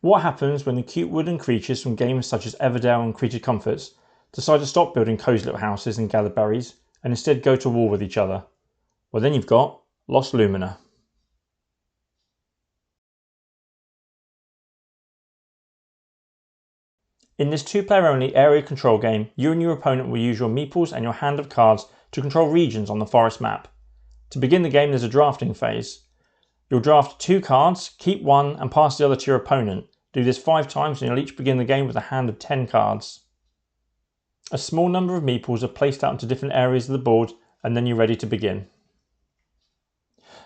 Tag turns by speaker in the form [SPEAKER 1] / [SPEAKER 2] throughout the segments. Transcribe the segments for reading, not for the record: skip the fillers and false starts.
[SPEAKER 1] What happens when the cute wooden creatures from games such as Everdell and Creature Comforts decide to stop building cosy little houses and gather berries and instead go to war with each other? Well, then you've got Lost Lumina. In this 2-player only area control game, you and your opponent will use your meeples and your hand of cards to control regions on the forest map. To begin the game, there's a drafting phase. You'll draft 2 cards, keep 1 and pass the other to your opponent. Do this 5 times and you'll each begin the game with a hand of 10 cards. A small number of meeples are placed out into different areas of the board and then you're ready to begin.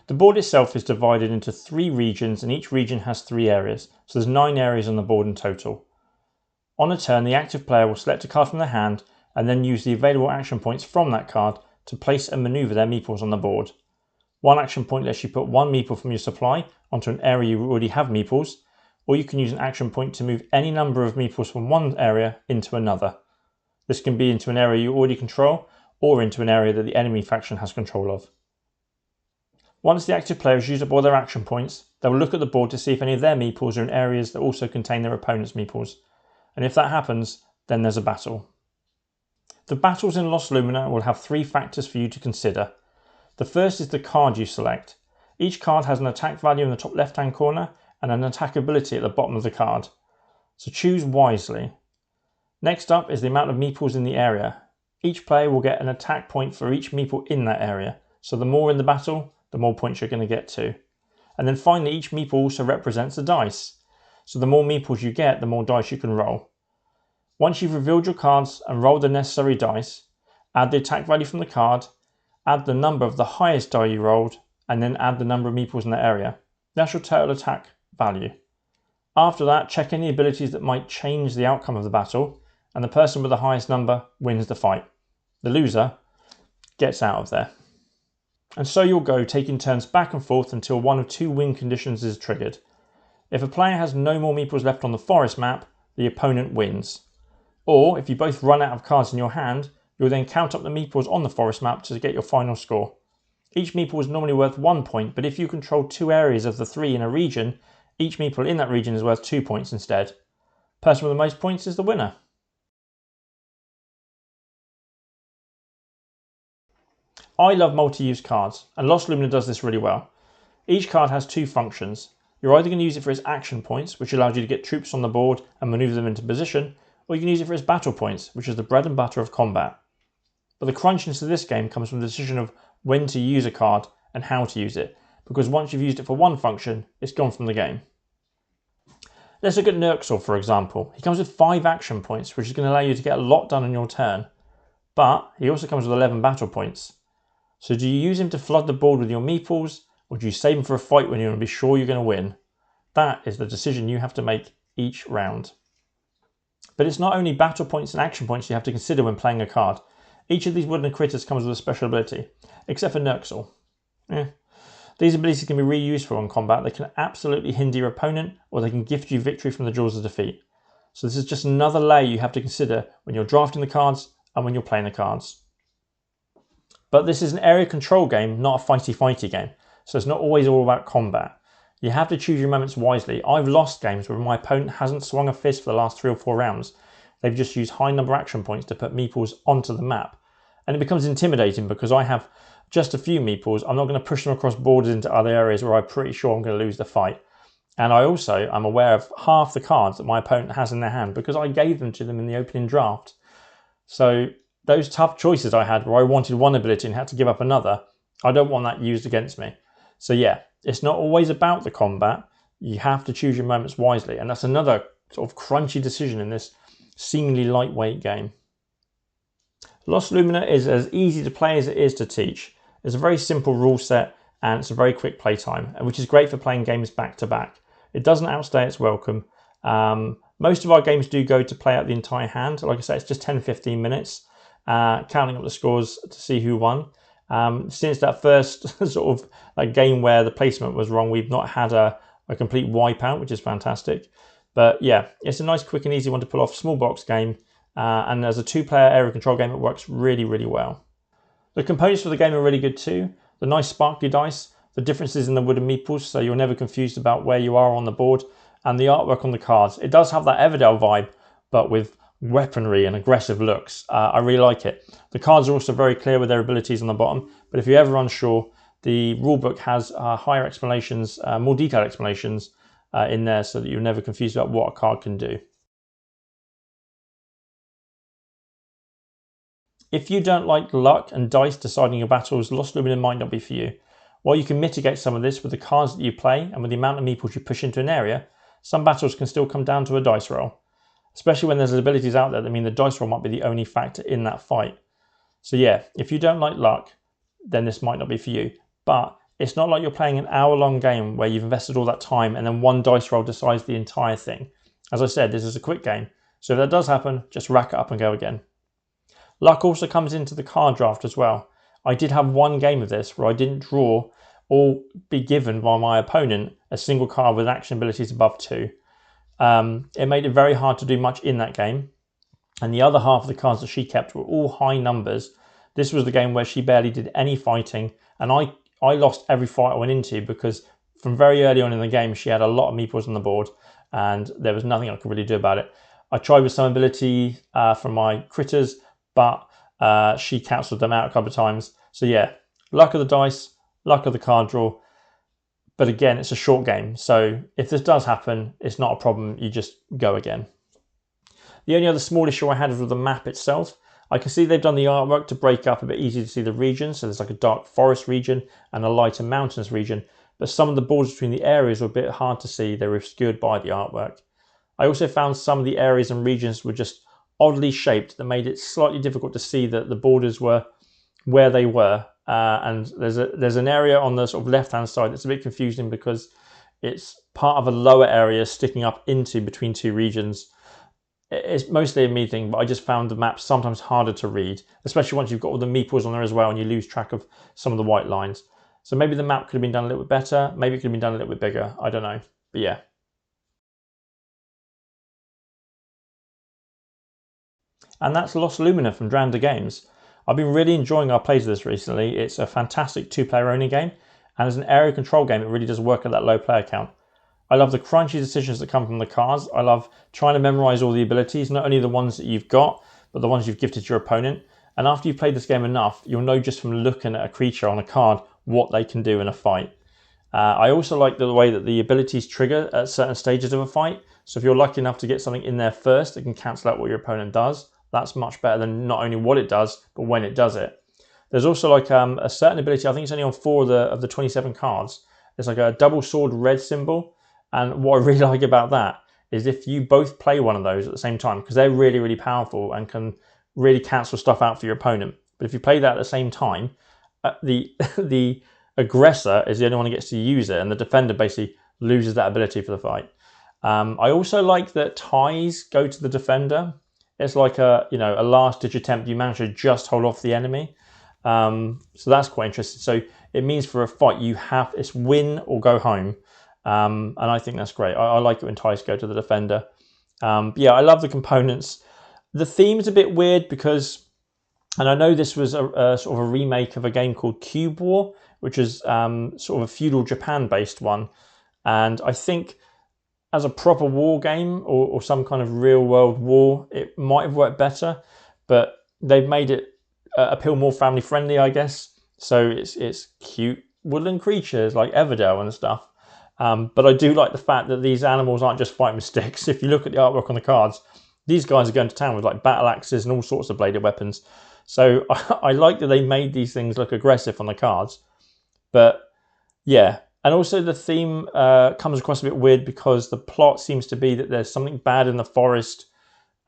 [SPEAKER 1] The board itself is divided into 3 regions and each region has 3 areas, so there's 9 areas on the board in total. On a turn, the active player will select a card from their hand and then use the available action points from that card to place and manoeuvre their meeples on the board. One action point lets you put 1 meeple from your supply onto an area you already have meeples, or you can use an action point to move any number of meeples from one area into another. This can be into an area you already control, or into an area that the enemy faction has control of. Once the active player has used up all their action points, they will look at the board to see if any of their meeples are in areas that also contain their opponent's meeples. And if that happens, then there's a battle. The battles in Lost Lumina will have 3 factors for you to consider. The first is the card you select. Each card has an attack value in the top left hand corner and an attack ability at the bottom of the card. So choose wisely. Next up is the amount of meeples in the area. Each player will get an attack point for each meeple in that area. So the more in the battle, the more points you're going to get to. And then finally, each meeple also represents a dice. So the more meeples you get, the more dice you can roll. Once you've revealed your cards and rolled the necessary dice, add the attack value from the card, add the number of the highest die you rolled, and then add the number of meeples in that area. That's your total attack value. After that, check any abilities that might change the outcome of the battle, and the person with the highest number wins the fight. The loser gets out of there. And so you'll go, taking turns back and forth until one of 2 win conditions is triggered. If a player has no more meeples left on the forest map, the opponent wins. Or if you both run out of cards in your hand, you'll then count up the meeples on the forest map to get your final score. Each meeple is normally worth 1 point, but if you control 2 areas of the 3 in a region, each meeple in that region is worth 2 points instead. Person with the most points is the winner. I love multi-use cards, and Lost Lumina does this really well. Each card has 2 functions. You're either going to use it for its action points, which allows you to get troops on the board and manoeuvre them into position, or you can use it for its battle points, which is the bread and butter of combat. But the crunchiness of this game comes from the decision of when to use a card and how to use it, because once you've used it for one function, it's gone from the game. Let's look at Nurxel, for example. He comes with 5 action points, which is going to allow you to get a lot done on your turn. But he also comes with 11 battle points. So do you use him to flood the board with your meeples, or do you save him for a fight when you want to be sure you're going to win? That is the decision you have to make each round. But it's not only battle points and action points you have to consider when playing a card. Each of these wooden critters comes with a special ability, except for Nurxel. These abilities can be really useful in combat. They can absolutely hinder your opponent, or they can gift you victory from the jaws of defeat. So this is just another layer you have to consider when you're drafting the cards and when you're playing the cards. But this is an area control game, not a fighty game. So it's not always all about combat. You have to choose your moments wisely. I've lost games where my opponent hasn't swung a fist for the last 3 or 4 rounds. They've just used high number action points to put meeples onto the map. And it becomes intimidating because I have just a few meeples. I'm not going to push them across borders into other areas where I'm pretty sure I'm going to lose the fight. And I'm aware of half the cards that my opponent has in their hand because I gave them to them in the opening draft. So those tough choices I had where I wanted one ability and had to give up another, I don't want that used against me. So yeah, it's not always about the combat. You have to choose your moments wisely. And that's another sort of crunchy decision in this seemingly lightweight game. Lost Lumina is as easy to play as it is to teach. It's a very simple rule set and it's a very quick play time, which is great for playing games back to back. It doesn't outstay its welcome. Most of our games do go to play out the entire hand. Like I say, it's just 10-15 minutes, counting up the scores to see who won. Since that first sort of like game where the placement was wrong, we've not had a complete wipeout, which is fantastic. But yeah, it's a nice, quick and easy one to pull off. Small box game. And as a 2-player area control game, it works really, really well. The components for the game are really good too. The nice sparkly dice, the differences in the wooden meeples, so you're never confused about where you are on the board, and the artwork on the cards. It does have that Everdell vibe, but with weaponry and aggressive looks. I really like it. The cards are also very clear with their abilities on the bottom, but if you're ever unsure, the rulebook has higher explanations, more detailed explanations in there, so that you're never confused about what a card can do. If you don't like luck and dice deciding your battles, Lost Lumina might not be for you. While you can mitigate some of this with the cards that you play and with the amount of meeples you push into an area, some battles can still come down to a dice roll, especially when there's abilities out there that mean the dice roll might be the only factor in that fight. So yeah, if you don't like luck, then this might not be for you. But it's not like you're playing an hour-long game where you've invested all that time and then one dice roll decides the entire thing. As I said, this is a quick game, so if that does happen, just rack it up and go again. Luck also comes into the card draft as well. I did have one game of this where I didn't draw or be given by my opponent a single card with action abilities above 2. It made it very hard to do much in that game, and the other half of the cards that she kept were all high numbers. This was the game where she barely did any fighting, and I lost every fight I went into because from very early on in the game she had a lot of meeples on the board and there was nothing I could really do about it. I tried with some ability from my critters, but she cancelled them out a couple of times. So yeah, luck of the dice, luck of the card draw. But again, it's a short game, so if this does happen, it's not a problem, you just go again. The only other small issue I had was with the map itself. I can see they've done the artwork to break up a bit easier to see the regions, so there's like a dark forest region and a lighter mountainous region, but some of the borders between the areas were a bit hard to see, they were obscured by the artwork. I also found some of the areas and regions were just oddly shaped that made it slightly difficult to see that the borders were where they were. And there's an area on the sort of left-hand side that's a bit confusing because it's part of a lower area sticking up into between two regions. It's mostly a me thing, but I just found the map sometimes harder to read, especially once you've got all the meeples on there as well and you lose track of some of the white lines. So maybe the map could have been done a little bit better, maybe it could have been done a little bit bigger, I don't know, but yeah. And that's Lost Lumina from Dranda Games. I've been really enjoying our plays of this recently. It's a fantastic two-player only game, and as an area control game, it really does work at that low player count. I love the crunchy decisions that come from the cards. I love trying to memorize all the abilities, not only the ones that you've got, but the ones you've gifted to your opponent. And after you've played this game enough, you'll know just from looking at a creature on a card what they can do in a fight. I also like the way that the abilities trigger at certain stages of a fight. So if you're lucky enough to get something in there first, it can cancel out what your opponent does. That's much better than not only what it does, but when it does it. There's also like a certain ability, I think it's only on 4 of the 27 cards. There's like a double sword red symbol. And what I really like about that is if you both play one of those at the same time, because they're really, really powerful and can really cancel stuff out for your opponent. But if you play that at the same time, the aggressor is the only one who gets to use it, and the defender basically loses that ability for the fight. I also like that ties go to the defender. It's like a last-ditch attempt. You manage to just hold off the enemy. So that's quite interesting. So it means for a fight, it's win or go home. And I think that's great. I like it when ties go to the defender. But yeah, I love the components. The theme's a bit weird because, and I know this was a sort of a remake of a game called Cube War, which is sort of a feudal Japan-based one. And I think as a proper war game or some kind of real-world war, it might have worked better. But they've made it appeal more family-friendly, I guess. So it's cute woodland creatures like Everdell and stuff. But I do like the fact that these animals aren't just fighting with sticks. If you look at the artwork on the cards, these guys are going to town with like battle axes and all sorts of bladed weapons. So I like that they made these things look aggressive on the cards. But yeah, and also the theme comes across a bit weird because the plot seems to be that there's something bad in the forest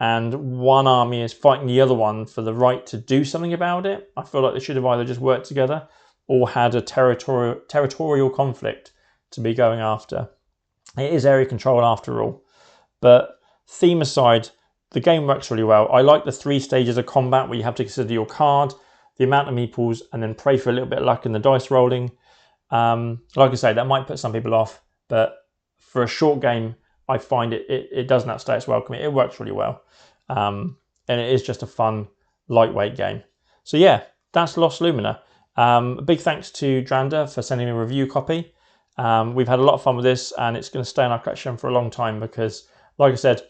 [SPEAKER 1] and one army is fighting the other one for the right to do something about it. I feel like they should have either just worked together or had a territorial conflict to be going after. It is area control after all. But theme aside, the game works really well. I like the 3 stages of combat where you have to consider your card, the amount of meeples, and then pray for a little bit of luck in the dice rolling. Like I say, that might put some people off, but for a short game, I find it doesn't outstay its welcome. It works really well. And it is just a fun, lightweight game. So yeah, that's Lost Lumina. A big thanks to Dranda for sending me a review copy. We've had a lot of fun with this, and it's going to stay in our collection for a long time because, like I said,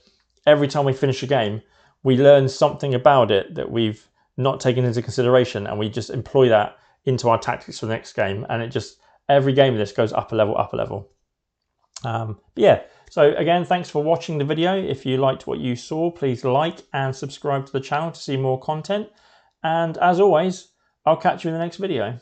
[SPEAKER 1] every time we finish a game, we learn something about it that we've not taken into consideration, and we just employ that into our tactics for the next game, and it just, every game of this goes up a level, up a level. But yeah, so again, thanks for watching the video. If you liked what you saw, please like and subscribe to the channel to see more content. And as always, I'll catch you in the next video.